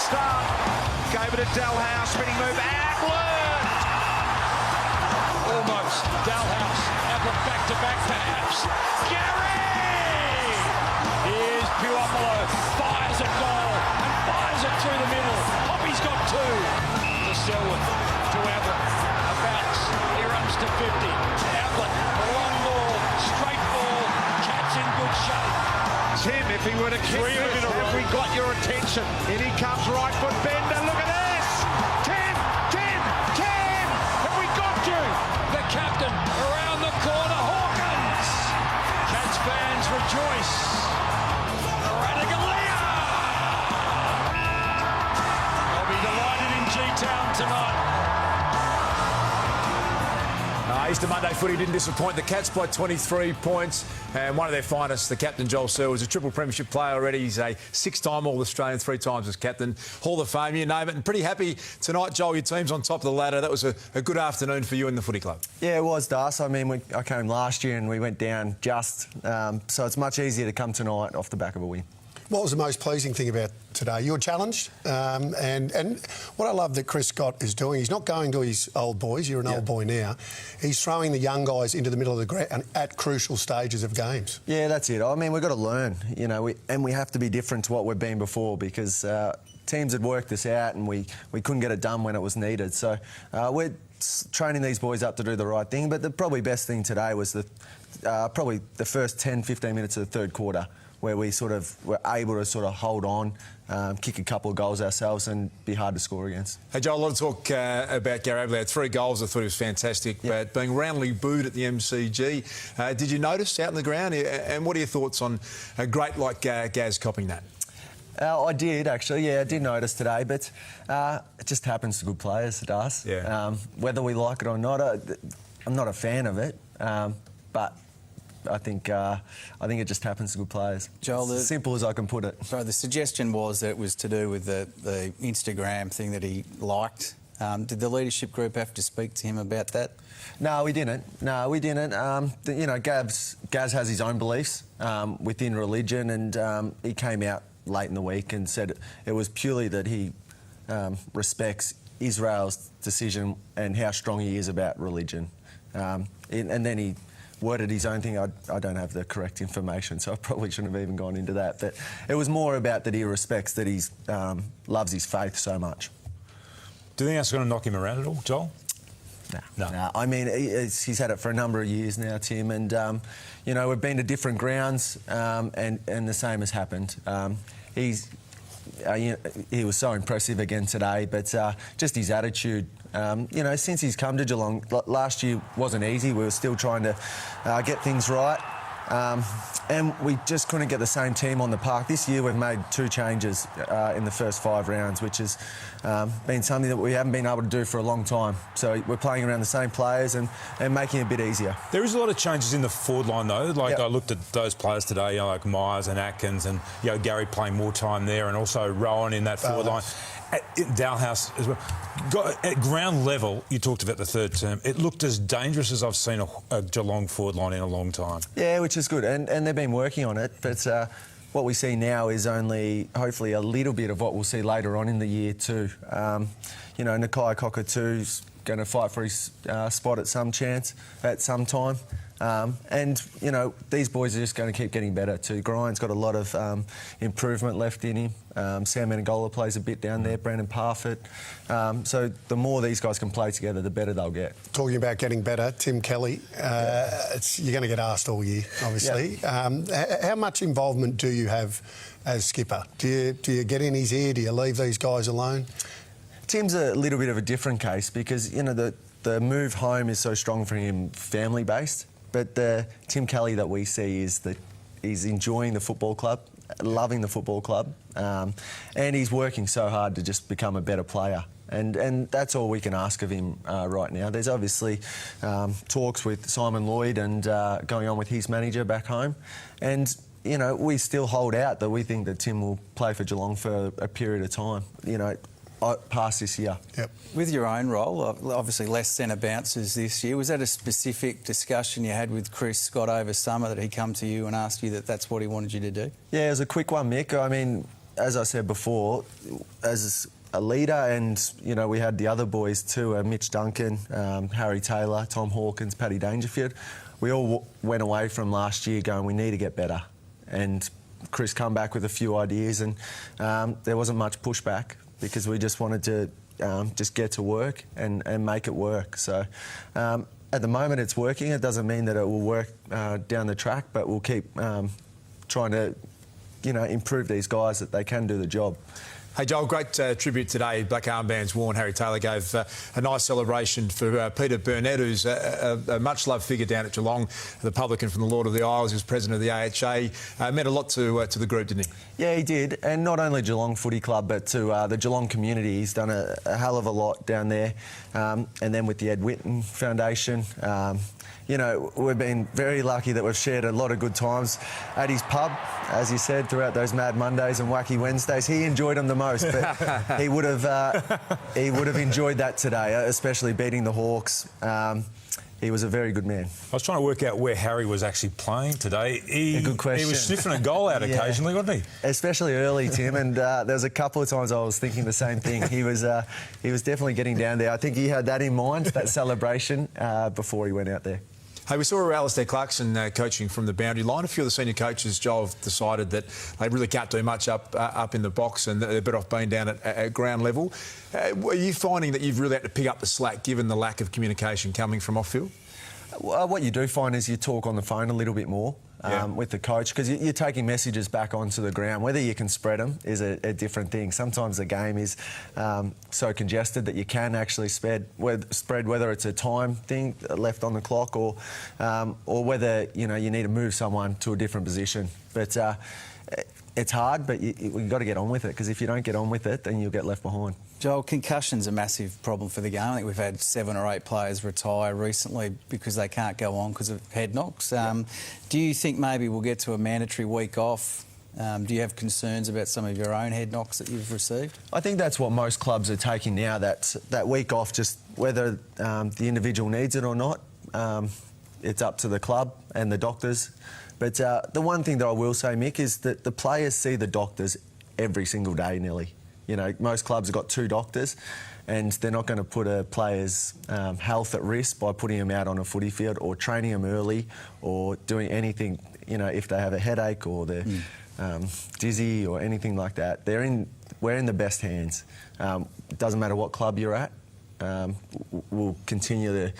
start. Gave it to Dalhouse, spinning move, Ackland! Almost. Dalhouse. Ackland back-to-back perhaps. Gary! Here's Puopolo. Fires a goal and fires it through the middle. Hoppy's got two. To Selwood. To Ackland. A bounce. He runs to 50. Ackland. A long ball. Straight ball. Cats in good shape. Tim, if he were to kick this, have we got your attention? In he comes, right foot bender, look at this! Tim! Have we got you? The captain around the corner, Hawkins! Cats fans rejoice. Radagalia! They'll be delighted in G-Town tonight. Easter Monday footy didn't disappoint the Cats by 23 points, and one of their finest, the captain Joel Selwood, is a triple premiership player already. He's a six-time All-Australian, 3 times as captain, Hall of Fame, you name it, and pretty happy tonight, Joel. Your team's on top of the ladder. That was a good afternoon for you and the footy club. Yeah, it was, Das. I mean, I came last year and we went down just, so it's much easier to come tonight off the back of a win. What was the most pleasing thing about today? You were challenged, and what I love that Chris Scott is doing, he's not going to his old boys, you're an old boy now, he's throwing the young guys into the middle of the ground at crucial stages of games. Yeah, that's it. I mean, we've got to learn, you know, we have to be different to what we've been before because teams had worked this out and we couldn't get it done when it was needed. So we're training these boys up to do the right thing, but the probably best thing today was probably the first 10, 15 minutes of the third quarter, where we sort of were able to sort of hold on, kick a couple of goals ourselves and be hard to score against. Hey, Joel, a lot of talk about Gary Abley. Had 3 goals. I thought he was fantastic, but being roundly booed at the MCG. Did you notice out on the ground? And what are your thoughts on a great like Gaz copying that? I did, actually. Yeah, I did notice today, but it just happens to good players, it does. Yeah. Whether we like it or not, I'm not a fan of it, but I think it just happens to good players. Joel, it's as simple as I can put it. So the suggestion was that it was to do with the Instagram thing that he liked. Did the leadership group have to speak to him about that? No, we didn't. You know, Gaz has his own beliefs within religion, and he came out late in the week and said it was purely that he respects Israel's decision and how strong he is about religion. And then he worded his own thing. I don't have the correct information, so I probably shouldn't have even gone into that. But it was more about that he respects that he loves his faith so much. Do you think that's going to knock him around at all, Joel? No. I mean, he's had it for a number of years now, Tim, and you know, we've been to different grounds, and the same has happened. He was so impressive again today, but just his attitude. You know, since he's come to Geelong, last year wasn't easy. We were still trying to get things right. And we just couldn't get the same team on the park. This year we've made 2 changes in the first 5 rounds, which has been something that we haven't been able to do for a long time. So we're playing around the same players and making it a bit easier. There is a lot of changes in the forward line, though. Like, I looked at those players today, you know, like Myers and Atkins and, you know, Gary playing more time there, and also Rowan in that forward line. Dalhouse as well. At ground level, you talked about the third term. It looked as dangerous as I've seen a Geelong forward line in a long time. Yeah, which is good, and they've been working on it. But what we see now is only hopefully a little bit of what we'll see later on in the year too. You know, Nakai Cockatoo's going to fight for his spot at some time. And, you know, these boys are just going to keep getting better too. Grind's got a lot of improvement left in him. Sam Menegola plays a bit down there, Brandon Parfitt. So the more these guys can play together, the better they'll get. Talking about getting better, Tim Kelly, you're going to get asked all year, obviously. Yeah. How much involvement do you have as skipper? Do you get in his ear? Do you leave these guys alone? Tim's a little bit of a different case because, you know, the move home is so strong for him family-based. But the Tim Kelly that we see is that he's enjoying the football club, loving the football club, and he's working so hard to just become a better player. And that's all we can ask of him right now. There's obviously talks with Simon Lloyd and going on with his manager back home. And, you know, we still hold out that we think that Tim will play for Geelong for a period of time, you know, past this year. Yep. With your own role, obviously less centre bounces this year, was that a specific discussion you had with Chris Scott over summer that he come to you and asked you that that's what he wanted you to do? Yeah, it was a quick one, Mick. I mean, as I said before, as a leader, and we had the other boys too, Mitch Duncan, Harry Taylor, Tom Hawkins, Paddy Dangerfield. We all went away from last year going, we need to get better. And Chris come back with a few ideas, and there wasn't much pushback because we just wanted to just get to work and make it work. So at the moment it's working. It doesn't mean that it will work down the track, but we'll keep trying to improve these guys that they can do the job. Hey Joel, great tribute today. Black armbands worn. Harry Taylor gave a nice celebration for Peter Burnett, who's a much-loved figure down at Geelong, the publican from the Lord of the Isles. He was president of the AHA. Meant a lot to the group, didn't he? Yeah, he did. And not only Geelong Footy Club, but to the Geelong community. He's done a hell of a lot down there. And then with the Ed Whitten Foundation, we've been very lucky that we've shared a lot of good times at his pub, as he said, throughout those Mad Mondays and Wacky Wednesdays. He enjoyed them the most, but he would have enjoyed that today, especially beating the Hawks. He was a very good man. I was trying to work out where Harry was actually playing today. A good question. He was sniffing a goal out occasionally, wasn't he? Especially early, Tim, and there was a couple of times I was thinking the same thing. He was definitely getting down there. I think he had that in mind, that celebration, before he went out there. Hey, we saw Alistair Clarkson coaching from the boundary line. A few of the senior coaches, Joel, have decided that they really can't do much up in the box, and they're better off being down at ground level. Are you finding that you've really had to pick up the slack given the lack of communication coming from off-field? What you do find is you talk on the phone a little bit more with the coach, because you're taking messages back onto the ground. Whether you can spread them is a different thing. Sometimes the game is so congested that you can actually spread whether it's a time thing left on the clock or whether you need to move someone to a different position. But it's hard, but you've got to get on with it, because if you don't get on with it, then you'll get left behind. Joel, concussion's a massive problem for the game. I think we've had 7 or 8 players retire recently because they can't go on because of head knocks. Do you think maybe we'll get to a mandatory week off? Do you have concerns about some of your own head knocks that you've received? I think that's what most clubs are taking now, that week off, just whether the individual needs it or not. It's up to the club and the doctors. But the one thing that I will say, Mick, is that the players see the doctors every single day nearly. Most clubs have got 2 doctors, and they're not going to put a player's health at risk by putting them out on a footy field or training them early or doing anything, if they have a headache or they're dizzy or anything like that. We're in the best hands. It doesn't matter what club you're at. We'll continue to...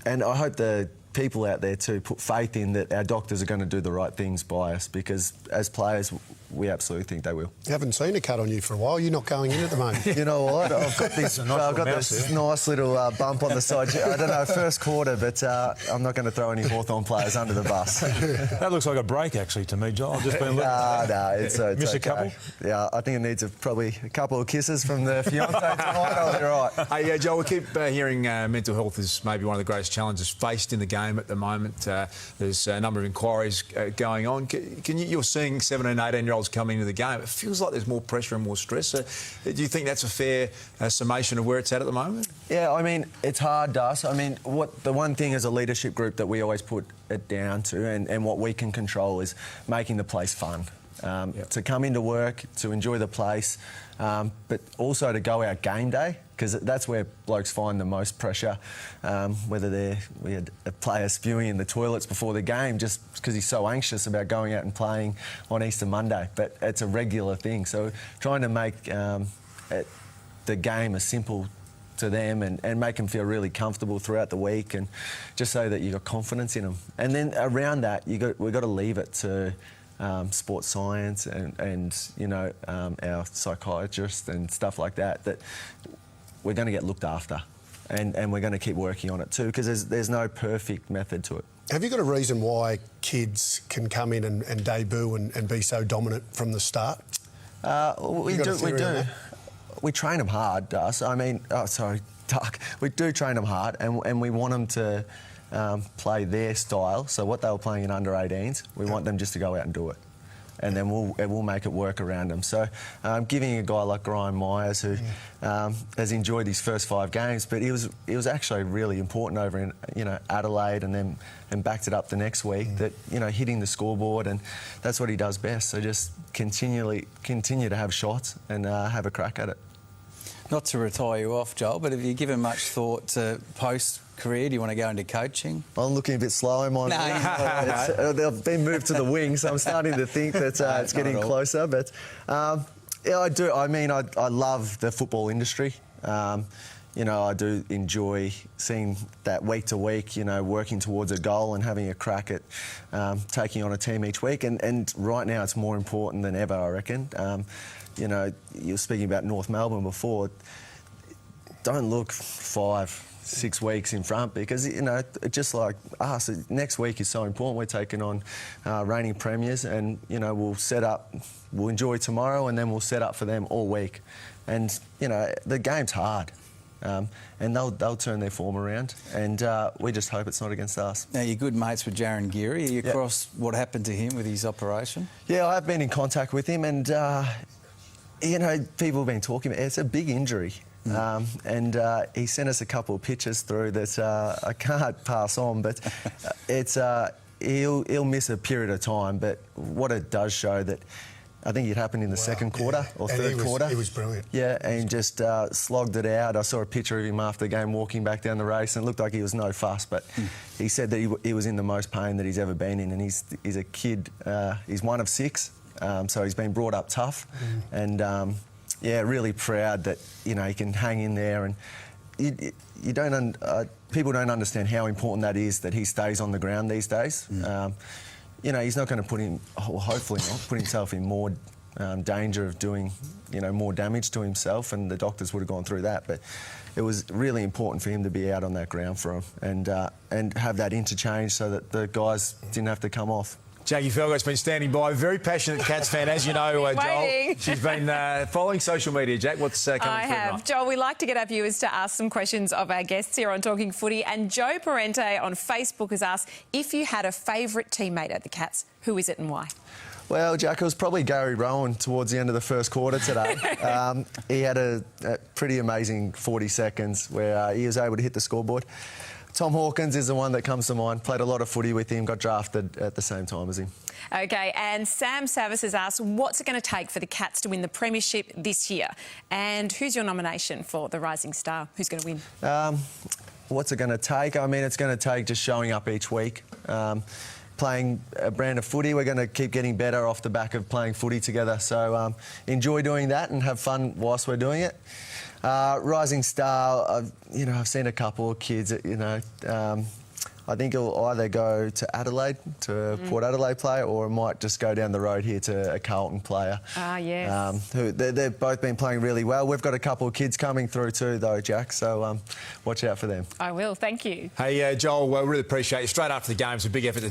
And I hope the people out there too put faith in that our doctors are going to do the right things by us, because as players we absolutely think they will. You haven't seen a cut on you for a while. You're not going in at the moment. You know what? I've got this nice little bump on the side. I don't know, first quarter, but I'm not going to throw any Hawthorn players under the bus. That looks like a break, actually, to me, Joel. I've just been looking. No, it's Miss okay. a couple? Yeah, I think it needs probably a couple of kisses from the fiancé tonight. I'll be right. Hey, Joel, we keep hearing mental health is maybe one of the greatest challenges faced in the game at the moment. There's a number of inquiries going on. You're seeing 17, 18-year-olds coming into the game. It feels like there's more pressure and more stress. Do you think that's a fair summation of where it's at the moment? Yeah, I mean, it's hard, Dus. I mean, the one thing as a leadership group that we always put it down to, and what we can control, is making the place fun. To come into work, to enjoy the place, but also to go out game day, because that's where blokes find the most pressure. Whether we had a player spewing in the toilets before the game just because he's so anxious about going out and playing on Easter Monday, but it's a regular thing. So trying to make the game as simple to them and make them feel really comfortable throughout the week, and just so that you've got confidence in them. And then around that, we've got to leave it to sports science and our psychiatrists and stuff like that we're going to get looked after, and we're going to keep working on it too, because there's no perfect method to it. Have you got a reason why kids can come in and debut and be so dominant from the start? We do. We train them hard, Dus. I mean, Duck. We do train them hard, and we want them to play their style. So what they were playing in under-18s, we want them just to go out and do it. and then we'll make it work around him. So giving a guy like Graham Myers, who has enjoyed his first 5 games, but he was actually really important over in Adelaide, and then backed it up the next week. That hitting the scoreboard, and that's what he does best. So just continue to have shots and have a crack at it. Not to retire you off, Joel, but have you given much thought to post-career? Do you want to go into coaching? I'm looking a bit slow in my wings. They've been moved to the wing, so I'm starting to think that it's getting closer. But yeah, I do. I mean, I love the football industry. I do enjoy seeing that week to week, working towards a goal and having a crack at taking on a team each week. And right now it's more important than ever, I reckon. You were speaking about North Melbourne before. Don't look 5-6 weeks in front, because, just like us, next week is so important. We're taking on reigning premiers, and, we'll enjoy tomorrow, and then we'll set up for them all week. And, the game's hard. And they'll turn their form around, and we just hope it's not against us. Now, you're good mates with Jaron Geary. Are you across what happened to him with his operation? Yeah, I have been in contact with him, and, people have been talking about it. It's a big injury. And he sent us a couple of pictures through that I can't pass on, but he'll miss a period of time. But what it does show, that I think it happened in the second quarter or third quarter. He was brilliant. Yeah, and just slogged it out. I saw a picture of him after the game walking back down the race, and it looked like he was no fuss, but he said that he was in the most pain that he's ever been in, and he's a kid. He's one of 6, so he's been brought up tough, and really proud that he can hang in there. And people don't understand how important that is, that he stays on the ground these days. He's not going to hopefully not put himself in more danger of doing, more damage to himself, and the doctors would have gone through that. But it was really important for him to be out on that ground for him, and have that interchange so that the guys didn't have to come off. Jackie Felgo's been standing by, very passionate Cats fan, as you know, Joel. She's been following social media. Jack, what's coming through? I have. Joel, we like to get our viewers to ask some questions of our guests here on Talking Footy, and Joe Parente on Facebook has asked, if you had a favourite teammate at the Cats, who is it and why? Well, Jack, it was probably Gary Rowan towards the end of the first quarter today. He had a pretty amazing 40 seconds where he was able to hit the scoreboard. Tom Hawkins is the one that comes to mind. Played a lot of footy with him, got drafted at the same time as him. OK, and Sam Savis has asked, what's it going to take for the Cats to win the premiership this year? And who's your nomination for the Rising Star? Who's going to win? What's it going to take? I mean, it's going to take just showing up each week. Playing a brand of footy. We're going to keep getting better off the back of playing footy together. So enjoy doing that and have fun whilst we're doing it. Rising Star, I've seen a couple of kids, I think it'll either go to Adelaide, to Port Adelaide player, or it might just go down the road here to a Carlton player. Yes. Who they've both been playing really well. We've got a couple of kids coming through too, though, Jack, so watch out for them. I will, thank you. Hey, Joel, we really appreciate you. Straight after the game, it's a big effort to